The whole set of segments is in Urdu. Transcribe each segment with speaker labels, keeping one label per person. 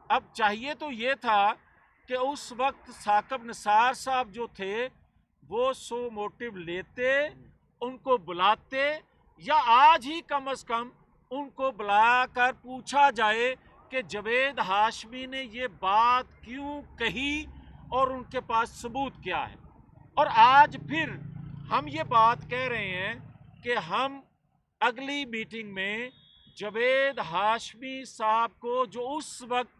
Speaker 1: اب چاہیے تو یہ تھا کہ اس وقت ثاقب نثار صاحب جو تھے وہ سو موٹو لیتے، ان کو بلاتے، یا آج ہی کم از کم ان کو بلا کر پوچھا جائے کہ جاوید ہاشمی نے یہ بات کیوں کہی اور ان کے پاس ثبوت کیا ہے۔ اور آج پھر ہم یہ بات کہہ رہے ہیں کہ ہم اگلی میٹنگ میں جاوید ہاشمی صاحب کو، جو اس وقت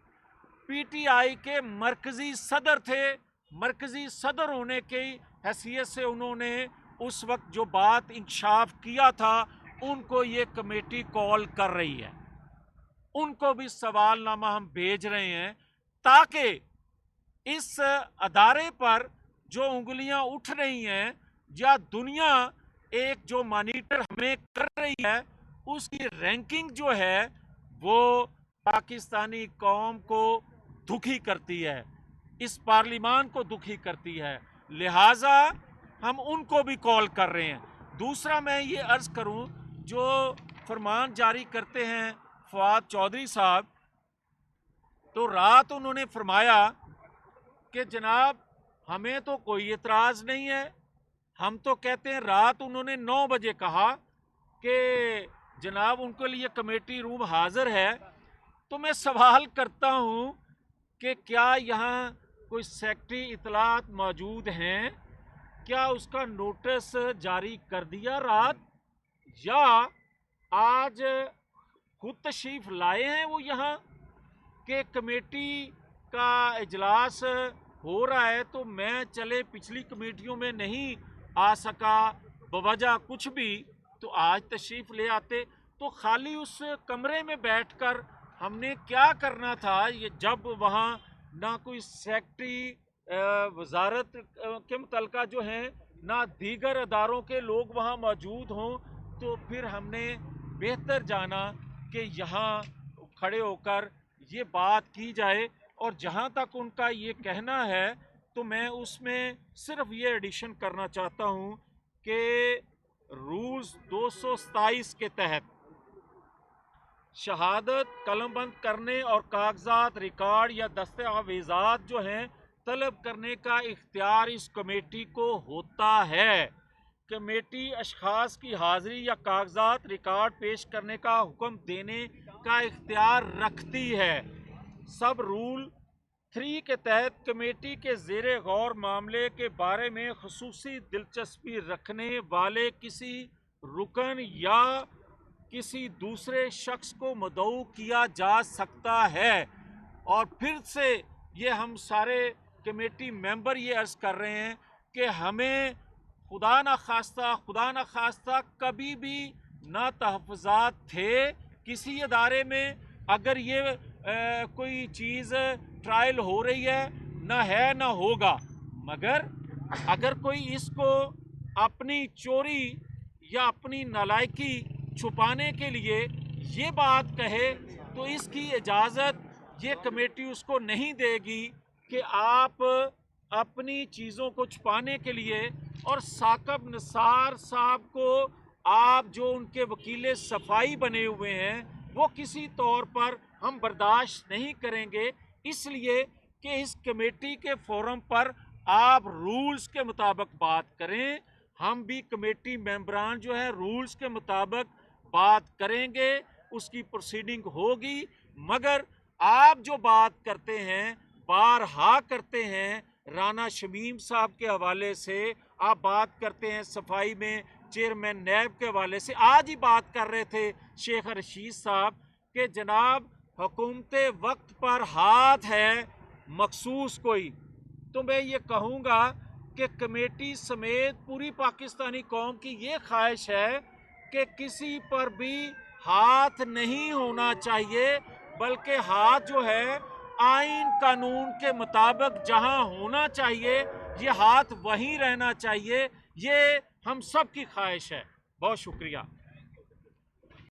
Speaker 1: پی ٹی آئی کے مرکزی صدر تھے، مرکزی صدر ہونے کی حیثیت سے انہوں نے اس وقت جو بات انکشاف کیا تھا، ان کو یہ کمیٹی کال کر رہی ہے، ان کو بھی سوال نامہ ہم بھیج رہے ہیں تاکہ اس ادارے پر جو انگلیاں اٹھ رہی ہیں یا دنیا ایک جو مانیٹر ہمیں کر رہی ہے، اس کی رینکنگ جو ہے وہ پاکستانی قوم کو دکھی کرتی ہے، اس پارلیمان کو دکھی کرتی ہے، لہٰذا ہم ان کو بھی کال کر رہے ہیں۔ دوسرا میں یہ عرض کروں، جو فرمان جاری کرتے ہیں فواد چودھری صاحب، تو رات انہوں نے فرمایا کہ جناب ہمیں تو کوئی اعتراض نہیں ہے، ہم تو کہتے ہیں، رات انہوں نے 9 بجے کہا کہ جناب ان کے لیے کمیٹی روم حاضر ہے۔ تو میں سوال کرتا ہوں کہ کیا یہاں کوئی سیکرٹری اطلاعات موجود ہیں؟ کیا اس کا نوٹس جاری کر دیا رات، یا آج خود تشریف لائے ہیں وہ یہاں کہ کمیٹی کا اجلاس ہو رہا ہے تو میں چلے پچھلی کمیٹیوں میں نہیں آ سکا بوجہ کچھ بھی، تو آج تشریف لے آتے؟ تو خالی اس کمرے میں بیٹھ کر ہم نے کیا کرنا تھا، یہ جب وہاں نہ کوئی سیکرٹری وزارت کے متعلقہ جو ہیں، نہ دیگر اداروں کے لوگ وہاں موجود ہوں، تو پھر ہم نے بہتر جانا کہ یہاں کھڑے ہو کر یہ بات کی جائے۔ اور جہاں تک ان کا یہ کہنا ہے تو میں اس میں صرف یہ ایڈیشن کرنا چاہتا ہوں کہ رولز 227 کے تحت شہادت قلم بند کرنے اور کاغذات، ریکارڈ یا دستاویزات جو ہیں طلب کرنے کا اختیار اس کمیٹی کو ہوتا ہے۔ کمیٹی اشخاص کی حاضری یا کاغذات ریکارڈ پیش کرنے کا حکم دینے کا اختیار رکھتی ہے۔ سب رول 3 کے تحت کمیٹی کے زیر غور معاملے کے بارے میں خصوصی دلچسپی رکھنے والے کسی رکن یا کسی دوسرے شخص کو مدعو کیا جا سکتا ہے۔ اور پھر سے یہ ہم سارے کمیٹی ممبر یہ عرض کر رہے ہیں کہ ہمیں خدا نخواستہ کبھی بھی نہ تحفظات تھے کسی ادارے میں، اگر یہ کوئی چیز ٹرائل ہو رہی ہے، نہ ہے نہ ہوگا، مگر اگر کوئی اس کو اپنی چوری یا اپنی نالائکی چھپانے کے لیے یہ بات کہے تو اس کی اجازت یہ کمیٹی اس کو نہیں دے گی کہ آپ اپنی چیزوں کو چھپانے کے لیے، اور ثاقب نثار صاحب کو آپ جو ان کے وکیل صفائی بنے ہوئے ہیں وہ کسی طور پر ہم برداشت نہیں کریں گے۔ اس لیے کہ اس کمیٹی کے فورم پر آپ رولز کے مطابق بات کریں، ہم بھی کمیٹی ممبران جو ہیں رولز کے مطابق بات کریں گے، اس کی پروسیڈنگ ہوگی، مگر آپ جو بات کرتے ہیں بارہا کرتے ہیں، رانا شمیم صاحب کے حوالے سے آپ بات کرتے ہیں، صفائی میں چیئرمین نیب کے حوالے سے آج ہی بات کر رہے تھے شیخ رشید صاحب کہ جناب حکومت وقت پر ہاتھ ہے مخصوص کوئی، تو میں یہ کہوں گا کہ کمیٹی سمیت پوری پاکستانی قوم کی یہ خواہش ہے کہ کسی پر بھی ہاتھ نہیں ہونا چاہیے، بلکہ ہاتھ جو ہے آئین قانون کے مطابق جہاں ہونا چاہیے یہ ہاتھ وہیں رہنا چاہیے، یہ ہم سب کی خواہش ہے۔ بہت شکریہ۔